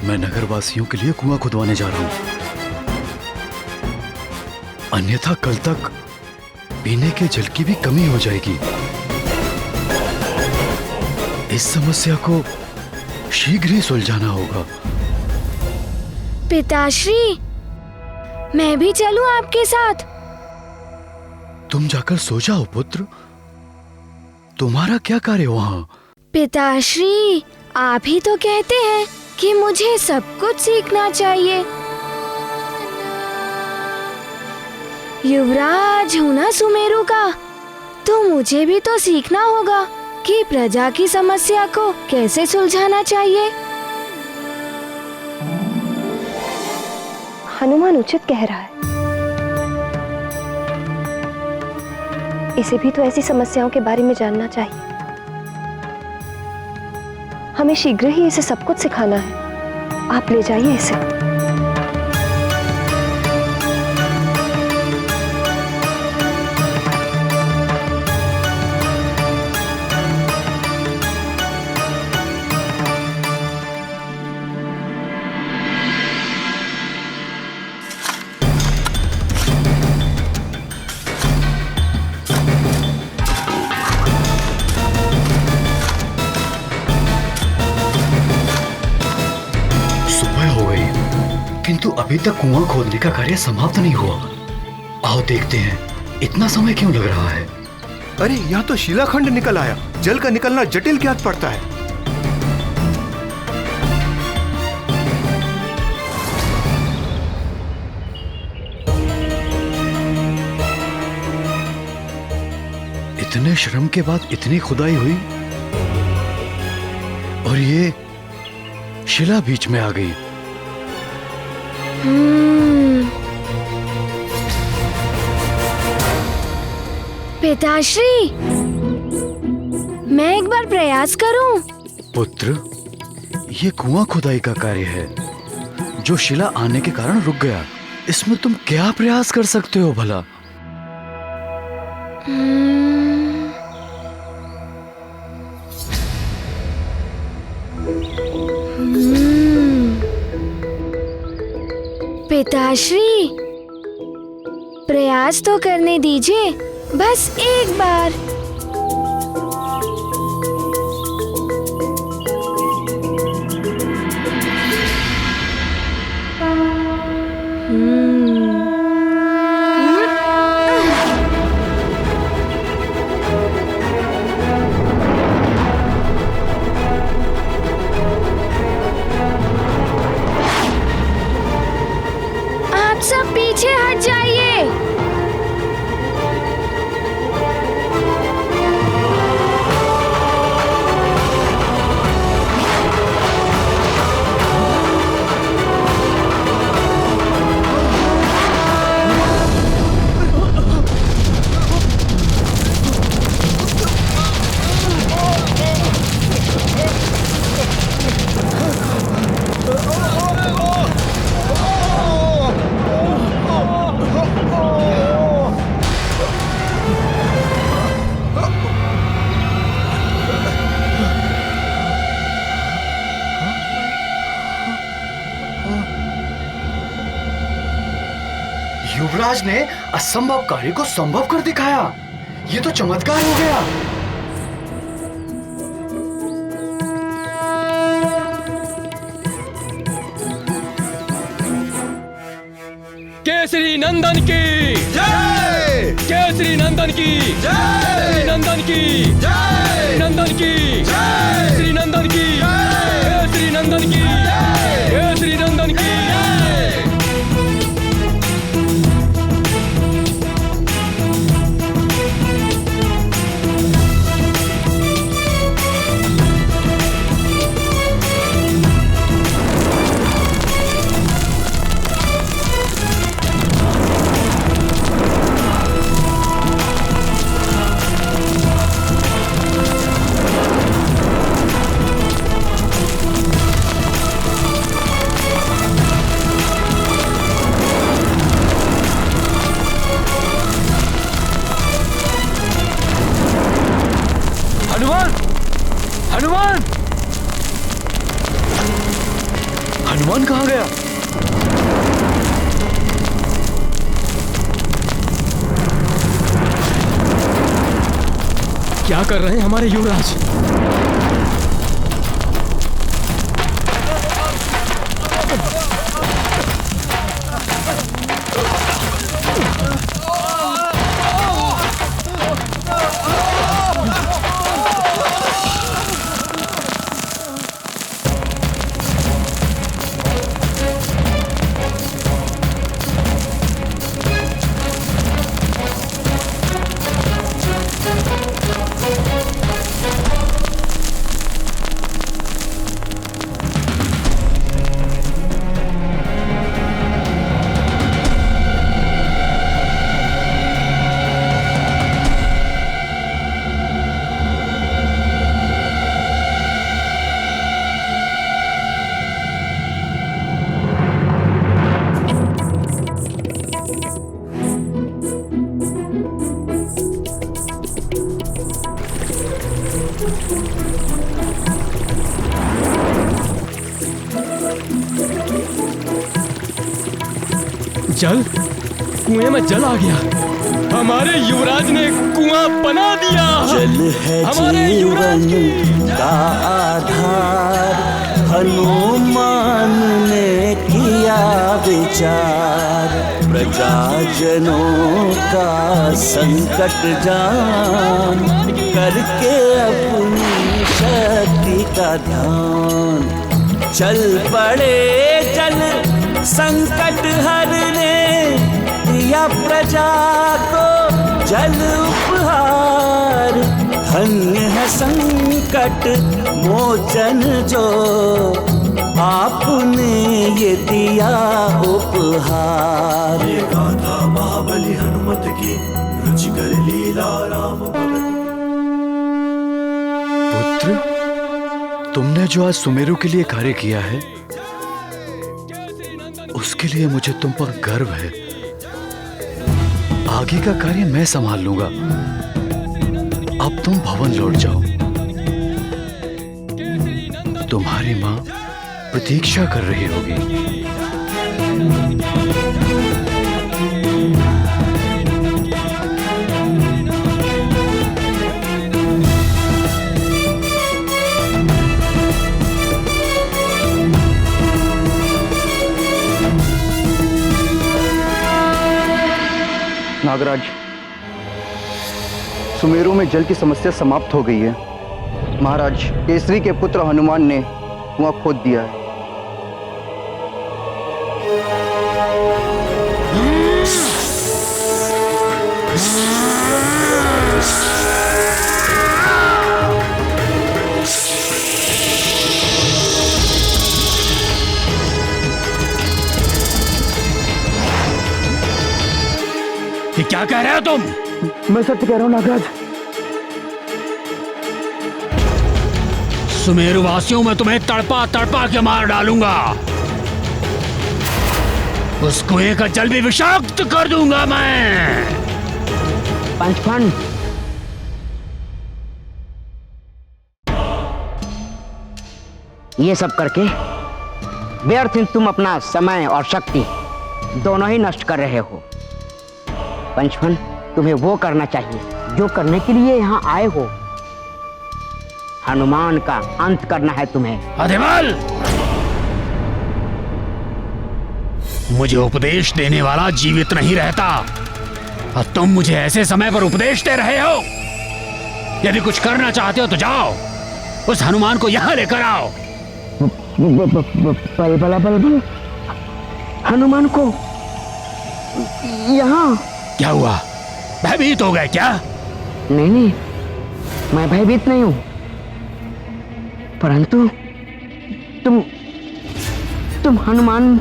मैं नगरवासियों के लिए कुआं खुदवाने जा रहा हूं, अन्यथा कल तक पीने के जल की भी कमी हो जाएगी। इस समस्या को शीघ्र ही सुलझाना होगा। पिताश्री, मैं भी चलूं आपके साथ? तुम जाकर सो जाओ पुत्र, तुम्हारा क्या कार्य वहां? पिताश्री, आप ही तो कहते हैं कि मुझे सब कुछ सीखना चाहिए। युवराज हूं ना सुमेरु का, तो मुझे भी तो सीखना होगा कि प्रजा की समस्या को कैसे सुलझाना चाहिए। हनुमान उचित कह रहा है। इसे भी तो ऐसी समस्याओं के बारे में जानना चाहिए। हमें शीघ्र ही इसे सब कुछ सिखाना है। आप ले जाइए इसे। किंतु अभी तक कुआं खोदने का कार्य समाप्त नहीं हुआ। आओ देखते हैं, इतना समय क्यों लग रहा है? अरे यहाँ तो शिलाखंड निकल आया। जल का निकलना जटिल ज्ञात पड़ता है। इतने श्रम के बाद इतनी खुदाई हुई और ये शिला बीच में आ गई। पिताश्री, मैं एक बार प्रयास करूं? पुत्र, ये कुआं खुदाई का कार्य है जो शिला आने के कारण रुक गया। इसमें तुम क्या प्रयास कर सकते हो भला? पिताश्री, प्रयास तो करने दीजिए, बस एक बार। आप सब पीछे हट जाइए। युवराज ने असंभव कार्य को संभव कर दिखाया। ये तो चमत्कार हो गया। केसरी नंदन की जय! केसरी नंदन की जय! नंदन की जय! नंदन की जय! श्री नंदन की जय! केसरी नंदन की जय! केसरी नंदन की जय! हनुमान कहाँ गया? क्या कर रहे हैं हमारे युवराज? जल, कुएं में जल आ गया। हमारे युवराज ने कुआं बना दिया। जल है हमारे युवराज जीवन का आधार, हनुमान ने किया विचार, प्रजाजनों का संकट जान करके अपनी शक्ति का ध्यान, चल पड़े जल संकट हरने, दिया प्रजा को जल उपहार, धन्य है संकट मोचन जो आपने ये दिया उपहार। ये गाथा महाबली हनुमत की, रुचिकर लीला राम भगत। पुत्र, तुमने जो आज सुमेरु के लिए कार्य किया है, उसके लिए मुझे तुम पर गर्व है। आगे का कार्य मैं संभाल लूंगा। अब तुम भवन लौट जाओ। तुम्हारी मां प्रतीक्षा कर रही होगी। नागराज, सुमेरु में जल की समस्या समाप्त हो गई है। महाराज, केसरी के पुत्र हनुमान ने कुआं खोद दिया है। ये क्या कह रहे हो तुम? मैं सत्य कह रहा हूं नागराज। सुमेरु वासियों में तुम्हें तड़पा तड़पा के मार डालूंगा। उस कुएं का जल भी विषाक्त कर दूंगा मैं। पंचफन, ये सब करके व्यर्थ तुम अपना समय और शक्ति दोनों ही नष्ट कर रहे हो। पंचफन, तुम्हें वो करना चाहिए जो करने के लिए यहाँ आए हो। हनुमान का अंत करना है तुम्हें। अधिबल, मुझे उपदेश देने वाला जीवित नहीं रहता और तुम मुझे ऐसे समय पर उपदेश दे रहे हो। यदि कुछ करना चाहते हो तो जाओ, उस हनुमान को यहाँ लेकर आओ। बल हनुमान को यहाँ? क्या हुआ, भयभीत हो गए क्या? नहीं, मैं भयभीत नहीं हूँ, परंतु तुम हनुमान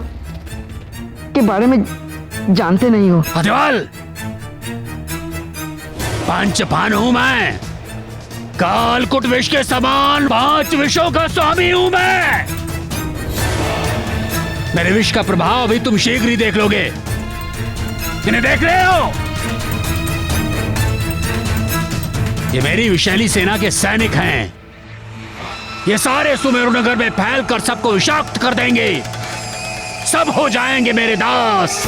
के बारे में जानते नहीं हो। अधिबल, पंचफन हूं मैं। कालकुट विष के समान 5 विषों का स्वामी हूं मैं। मेरे विष का प्रभाव भी तुम शीघ्र ही देख लोगे। इन्हें देख रहे हो? ये मेरी विषैली सेना के सैनिक हैं। ये सारे सुमेरु नगर में फैलकर सबको विषाक्त कर देंगे। सब हो जाएंगे मेरे दास।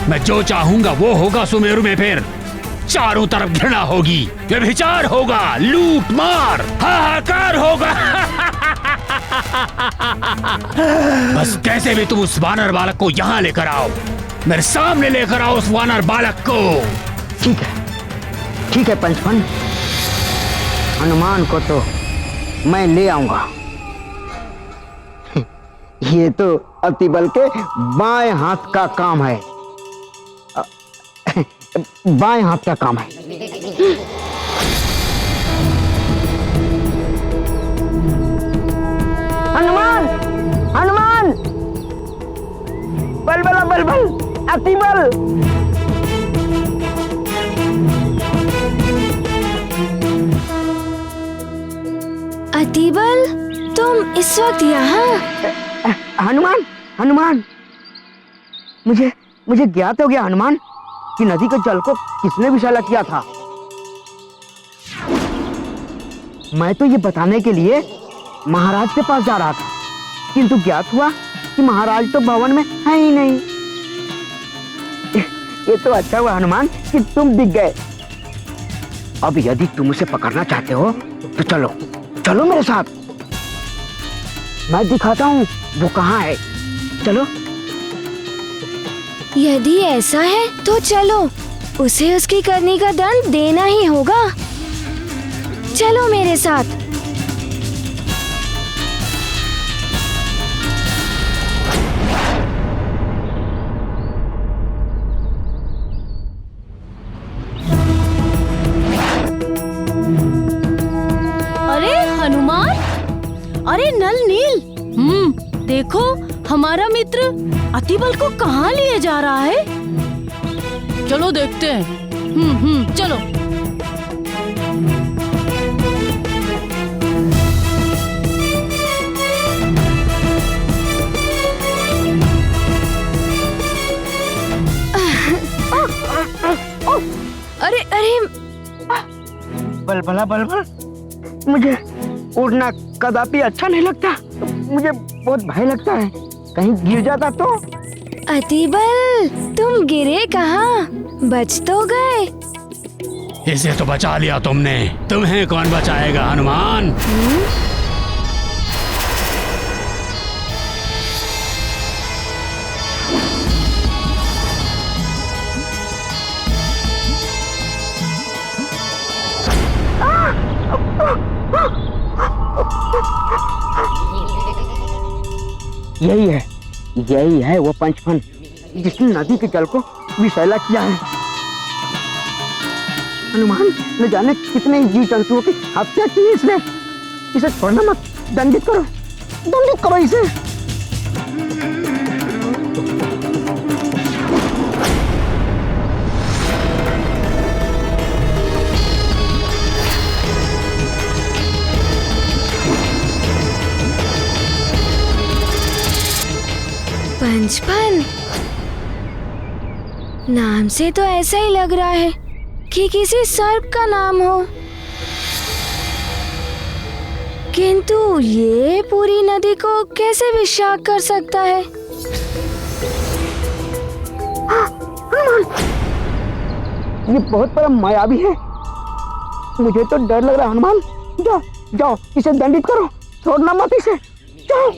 मैं जो चाहूंगा वो होगा सुमेरु में। फिर चारों तरफ घृणा होगी, व्यभिचार होगा, लूट मार, हाहाकार होगा। बस कैसे भी तुम उस वानर बालक को यहाँ लेकर आओ, मेरे सामने लेकर आओ उस वानर बालक को। ठीक है पंचफन, हनुमान को तो मैं ले आऊंगा। ये तो अतिबल के बाएं हाथ का काम है, बाएं हाथ का काम है। हनुमान, हनुमान, बल बल बल बल, अतिबल। अतिबल, तुम इस वक्त यहाँ? हनुमान, हनुमान, मुझे ज्ञात हो गया हनुमान कि नदी के जल को किसने विषैला किया था। मैं तो ये बताने के लिए महाराज के पास जा रहा था, किंतु ज्ञात हुआ कि महाराज तो भवन में है ही नहीं। ये तो अच्छा हुआ हनुमान कि तुम दिख गए। अब यदि तुम उसे पकड़ना चाहते हो तो चलो चलो मेरे साथ, मैं दिखाता हूँ वो कहाँ है। चलो। यदि ऐसा है तो चलो, उसे उसकी करनी का दंड देना ही होगा। चलो मेरे साथ। अरे हनुमान, अरे नल नील, देखो हमारा मित्र अतिबल को कहाँ लिए जा रहा है। चलो देखते हैं। चलो। अरे अरे, बलबला बलबल, मुझे उड़ना कदापि अच्छा नहीं लगता। मुझे बहुत भय लगता है, कहीं गिर जाता तो। अतिबल, तुम गिरे कहाँ? बच तो गए। इसे तो बचा लिया तुमने, तुम्हें कौन बचाएगा हनुमान? यही है वो पंचफन जिसने नदी के जल को विषैला किया है। हनुमान, न जाने कितने जीव जंतुओं की हत्या की है इसने। इसे छोड़ना मत, दंडित करो इसे। पंचफन, नाम से तो ऐसा ही लग रहा है कि किसी सर्प का नाम हो, किंतु ये पूरी नदी को कैसे विषाक्त कर सकता है? ये बहुत बड़ा मायावी है, मुझे तो डर लग रहा है। हनुमान, जाओ इसे दंडित करो, छोड़ना मत इसे, जाओ।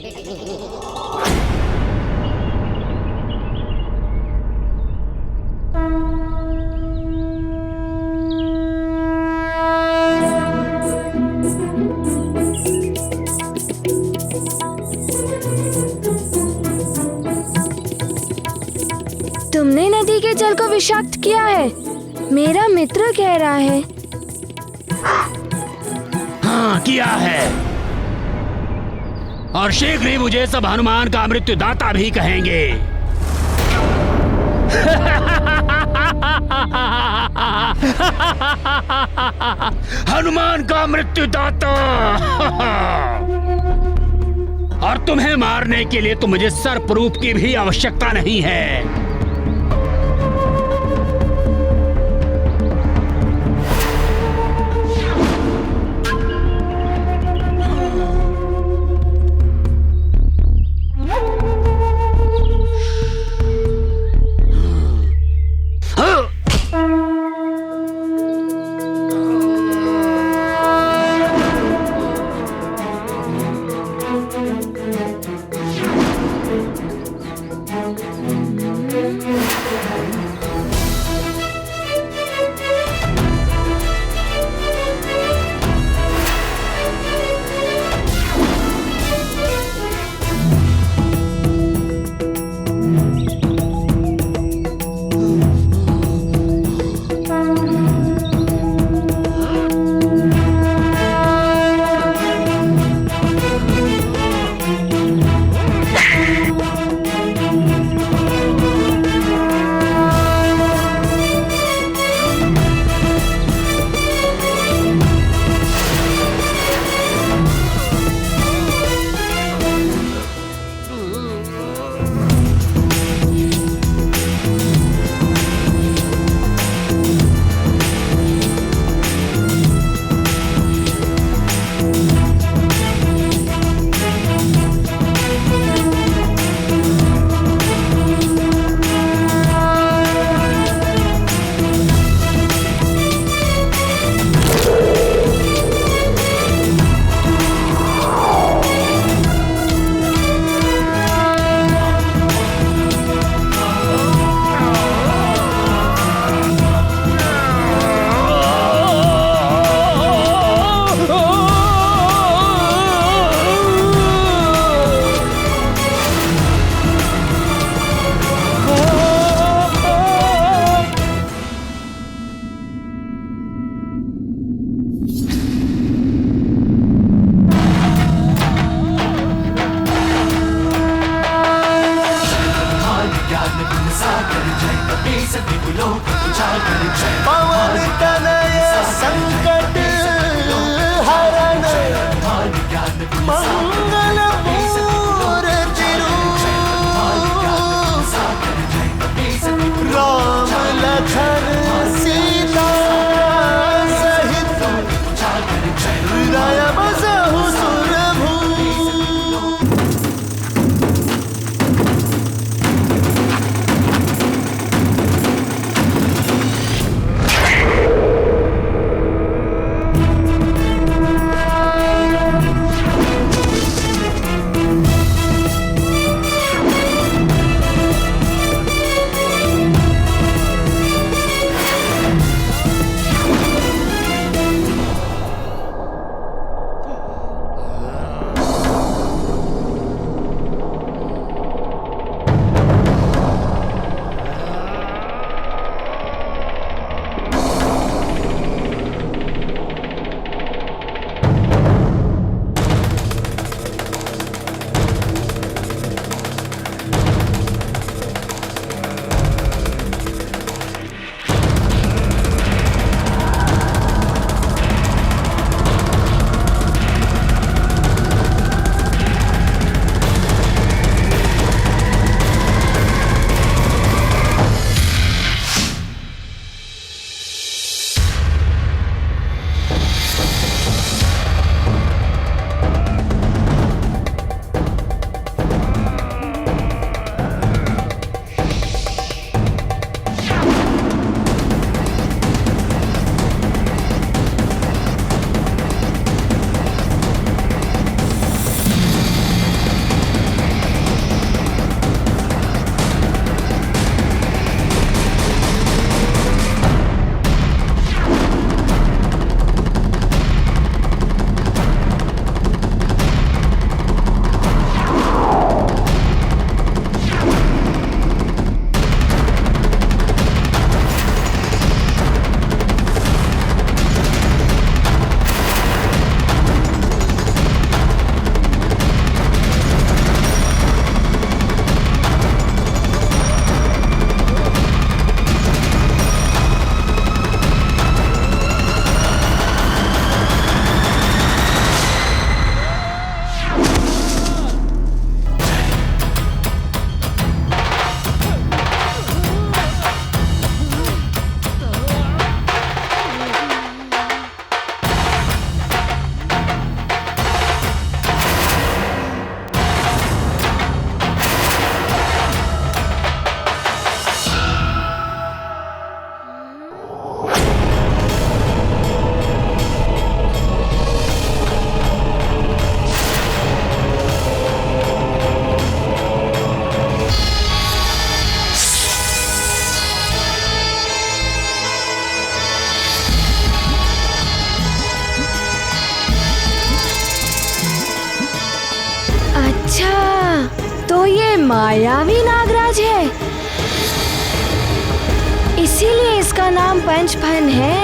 तुमने नदी के जल को विषाक्त किया है, मेरा मित्र कह रहा है। हाँ, किया है, और शीघ्र ही मुझे सब हनुमान का मृत्युदाता भी कहेंगे। हनुमान का मृत्युदाता। और तुम्हें मारने के लिए तो मुझे सर्प रूप की भी आवश्यकता नहीं है। मायावी नागराज है, इसीलिए इसका नाम पंचफन है।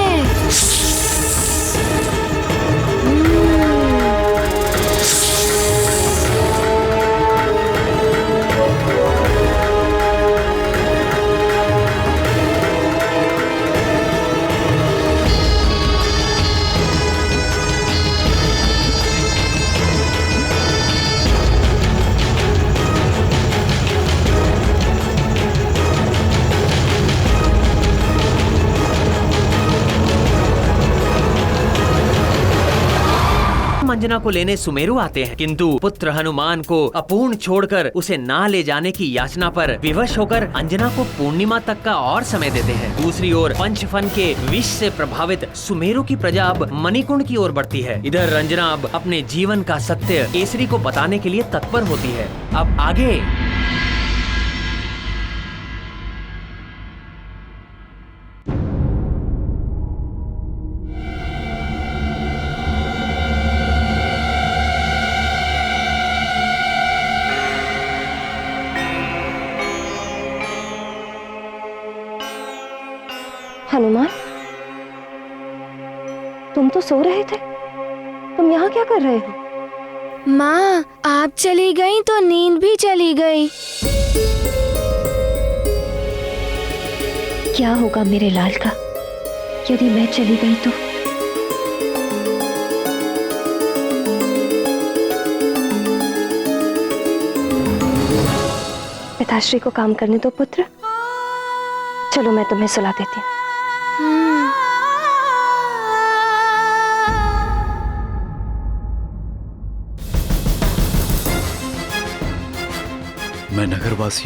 अंजना को लेने सुमेरु आते हैं, किंतु पुत्र हनुमान को अपूर्ण छोड़कर उसे ना ले जाने की याचना पर विवश होकर अंजना को पूर्णिमा तक का और समय देते हैं। दूसरी ओर पंचफन के विष से प्रभावित सुमेरु की प्रजा अब मणिकुंड की ओर बढ़ती है। इधर रंजना अब अपने जीवन का सत्य केसरी को बताने के लिए तत्पर होती है। अब आगे हनुमान, तुम तो सो रहे थे, तुम यहाँ क्या कर रहे हो? माँ, आप चली गई तो नींद भी चली गई। क्या होगा मेरे लाल का यदि मैं चली गई तो? पिताश्री को काम करने दो पुत्र, चलो मैं तुम्हें सुला देती हूँ।